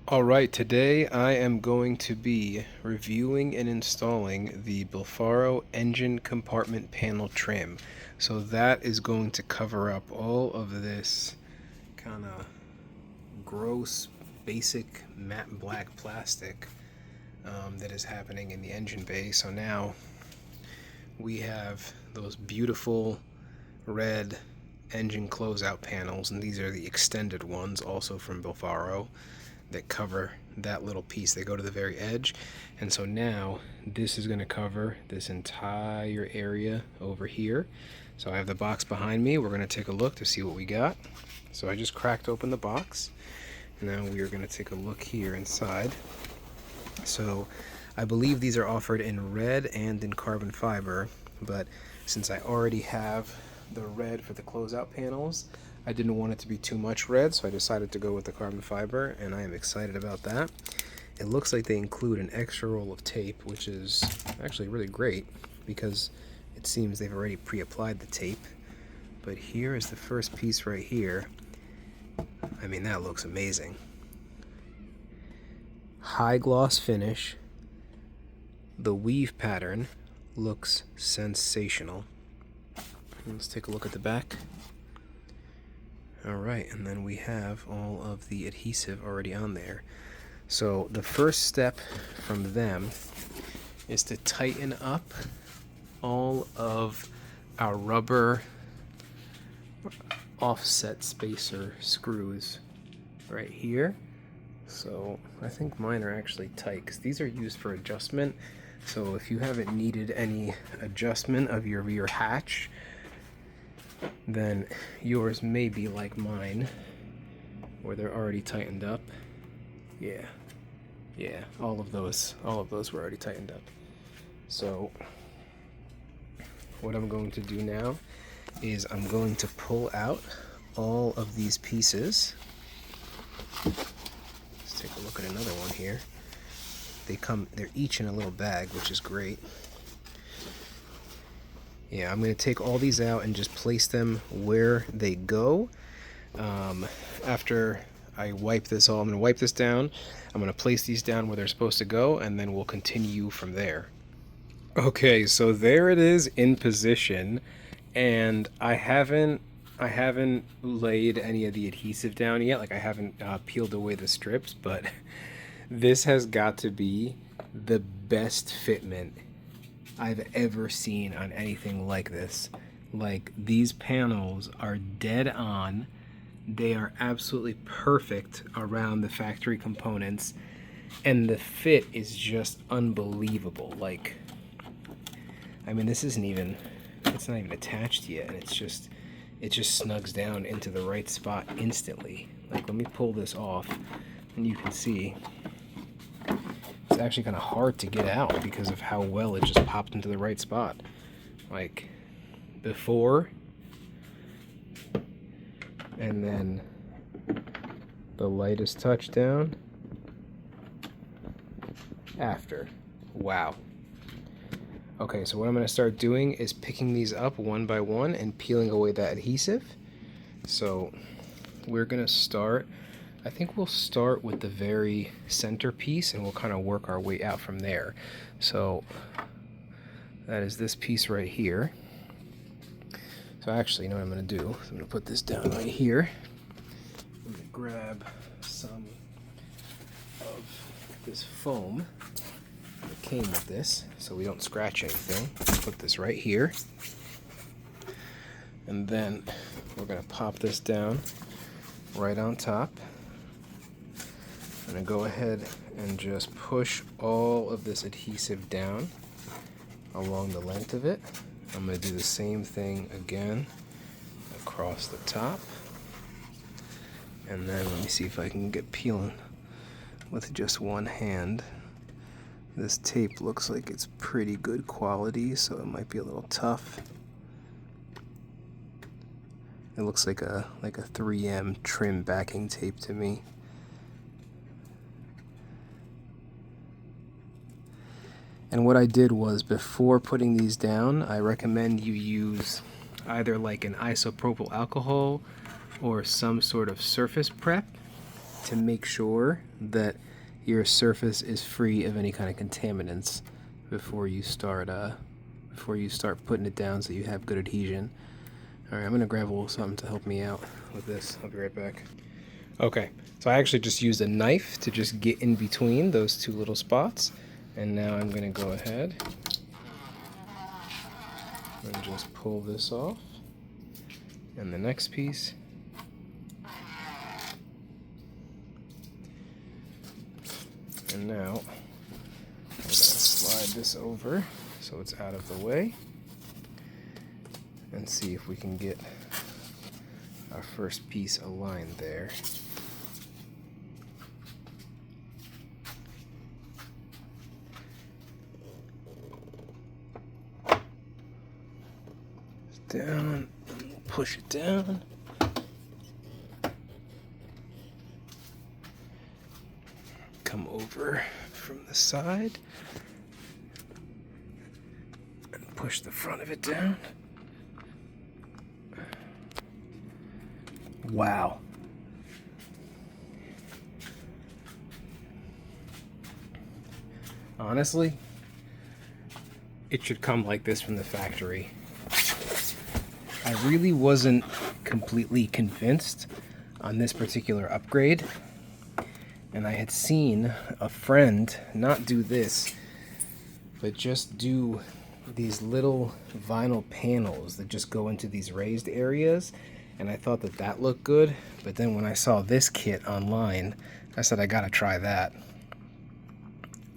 Alright, today I am going to be reviewing and installing the Billfaro engine compartment panel trim. So that is going to cover up all of this kind of gross, basic matte black plastic that is happening in the engine bay. So now we have those beautiful red engine closeout panels, and these are the extended ones also from Billfaro that cover that little piece. They go to the very edge, and so now this is going to cover this entire area over here. So I have the box behind me. We're going to take a look to see what we got. So I just cracked open the box. Now we are going to take a look here inside. So I believe these are offered in red and in carbon fiber, but since I already have the red for the closeout panels, I didn't want it to be too much red, so I decided to go with the carbon fiber, and I am excited about that. It looks like they include an extra roll of tape, which is actually really great because it seems they've already pre-applied the tape. But here is the first piece right here. I mean, that looks amazing. High gloss finish. The weave pattern looks sensational. Let's take a look at the back. Alright, and then we have all of the adhesive already on there. So the first step from them is to tighten up all of our rubber offset spacer screws right here. So I think mine are actually tight because these are used for adjustment. So if you haven't needed any adjustment of your rear hatch, then yours may be like mine, where they're already tightened up. Yeah, all of those were already tightened up. So what I'm going to do now is I'm going to pull out all of these pieces. Let's take a look at another one here. They're each in a little bag, which is great. Yeah, I'm going to take all these out and just place them where they go. After I wipe this all, I'm going to wipe this down. I'm going to place these down where they're supposed to go, and then we'll continue from there. Okay, so there it is in position, and I haven't laid any of the adhesive down yet. Like, I haven't peeled away the strips, but this has got to be the best fitment I've ever seen on anything like this. Like, these panels are dead on. They are absolutely perfect around the factory components, and the fit is just unbelievable. Like, I mean, it's not even attached yet, and it just snugs down into the right spot instantly. Like, let me pull this off, and you can see it's actually kind of hard to get out because of how well it just popped into the right spot. Like, before, and then the lightest touch down after. Wow. Okay, so what I'm going to start doing is picking these up one by one and peeling away that adhesive. So we're going to start, I think we'll start with the very center piece, and we'll kind of work our way out from there. So that is this piece right here. So actually, you know what I'm going to do? I'm going to put this down right here. I'm going to grab some of this foam that came with this so we don't scratch anything. Put this right here. And then we're going to pop this down right on top. I'm going to go ahead and just push all of this adhesive down along the length of it. I'm going to do the same thing again across the top. And then let me see if I can get peeling with just one hand. This tape looks like it's pretty good quality, so it might be a little tough. It looks like a 3M trim backing tape to me. And what I did was, before putting these down, I recommend you use either like an isopropyl alcohol or some sort of surface prep to make sure that your surface is free of any kind of contaminants before you start putting it down so you have good adhesion. Alright, I'm going to grab a little something to help me out with this. I'll be right back. Okay, so I actually just used a knife to just get in between those two little spots. And now I'm going to go ahead and just pull this off. And the next piece. And now I'm going to slide this over so it's out of the way. And see if we can get our first piece aligned there. Down, push it down. Come over from the side and push the front of it down. Wow. Honestly, it should come like this from the factory. I really wasn't completely convinced on this particular upgrade, and I had seen a friend not do this, but just do these little vinyl panels that just go into these raised areas, and I thought that that looked good, but then when I saw this kit online, I said I gotta try that.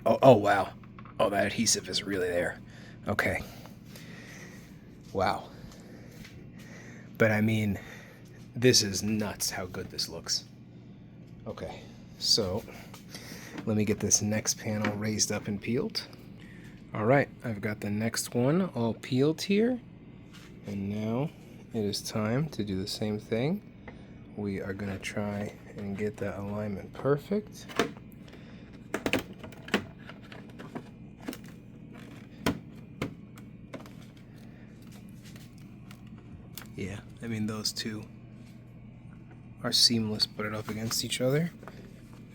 Oh wow. Oh, that adhesive is really there. Okay. Wow. But I mean, this is nuts how good this looks. Okay, so let me get this next panel raised up and peeled. All right, I've got the next one all peeled here. And now it is time to do the same thing. We are gonna try and get that alignment perfect. Yeah, I mean, those two are seamless, put it up against each other.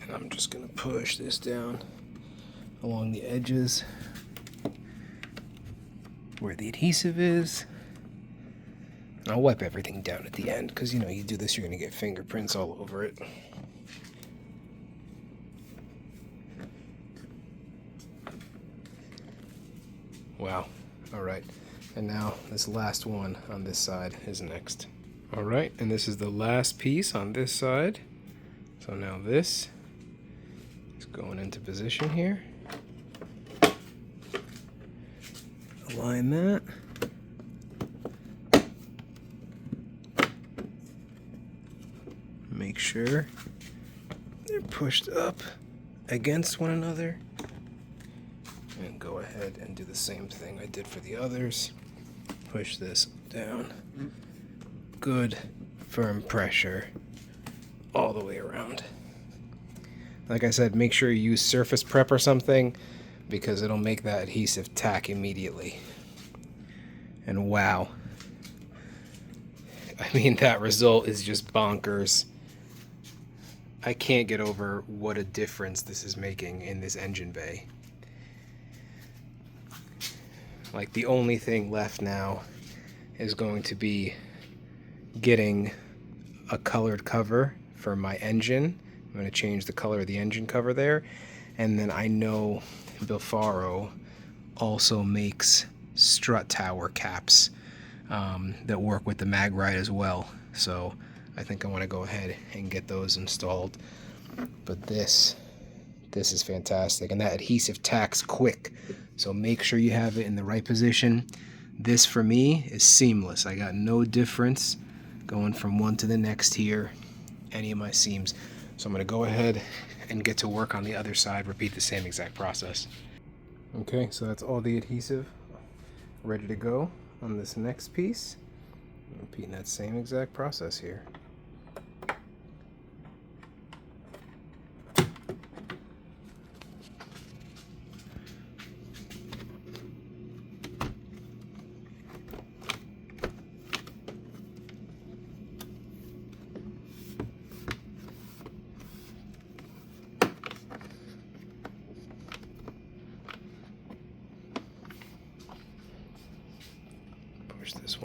And I'm just gonna push this down along the edges where the adhesive is. And I'll wipe everything down at the end, because you know, you do this, you're gonna get fingerprints all over it. Wow. All right. And now this last one on this side is next. All right, and this is the last piece on this side. So now this is going into position here. Align that. Make sure they're pushed up against one another. And go ahead and do the same thing I did for the others. Push this down. Good firm pressure all the way around. Like I said, make sure you use surface prep or something, because it'll make that adhesive tack immediately. And wow. I mean, that result is just bonkers. I can't get over what a difference this is making in this engine bay. Like, the only thing left now is going to be getting a colored cover for my engine. I'm going to change the color of the engine cover there. And then I know Billfaro also makes strut tower caps that work with the mag ride as well. So I think I want to go ahead and get those installed. But this is fantastic. And that adhesive tacks quick. So make sure you have it in the right position. This for me is seamless. I got no difference going from one to the next here, any of my seams. So I'm going to go ahead and get to work on the other side, repeat the same exact process. Okay, so that's all the adhesive ready to go on this next piece. Repeating that same exact process here.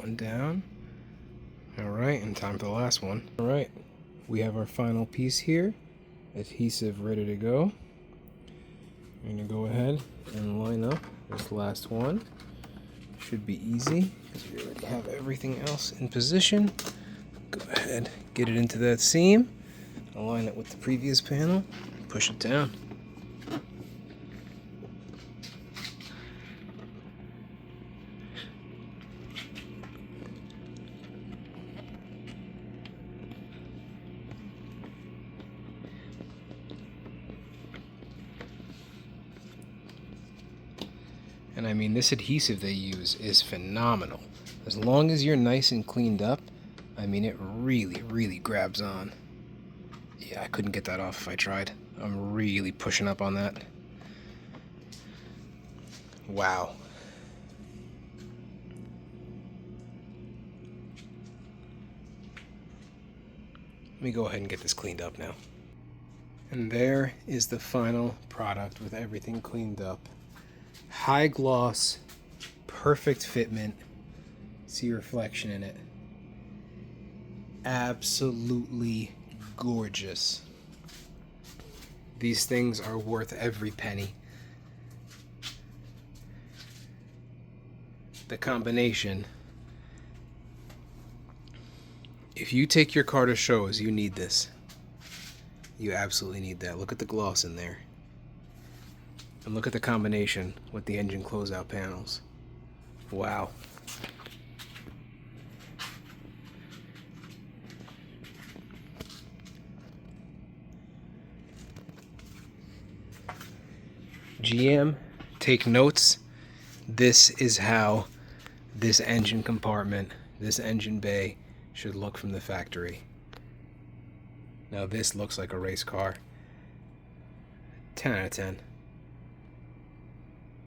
one down. Alright, and time for the last one. Alright, we have our final piece here. Adhesive ready to go. I'm going to go ahead and line up this last one. Should be easy because we already have everything else in position. Go ahead, get it into that seam, align it with the previous panel, push it down. And I mean, this adhesive they use is phenomenal. As long as you're nice and cleaned up, I mean, it really, really grabs on. Yeah, I couldn't get that off if I tried. I'm really pushing up on that. Wow. Let me go ahead and get this cleaned up now. And there is the final product with everything cleaned up. High gloss, perfect fitment. See reflection in it. Absolutely gorgeous. These things are worth every penny. The combination. If you take your car to shows, you need this. You absolutely need that. Look at the gloss in there. And look at the combination with the engine closeout panels. Wow. GM, take notes. This is how this engine compartment, this engine bay should look from the factory. Now this looks like a race car. 10 out of 10.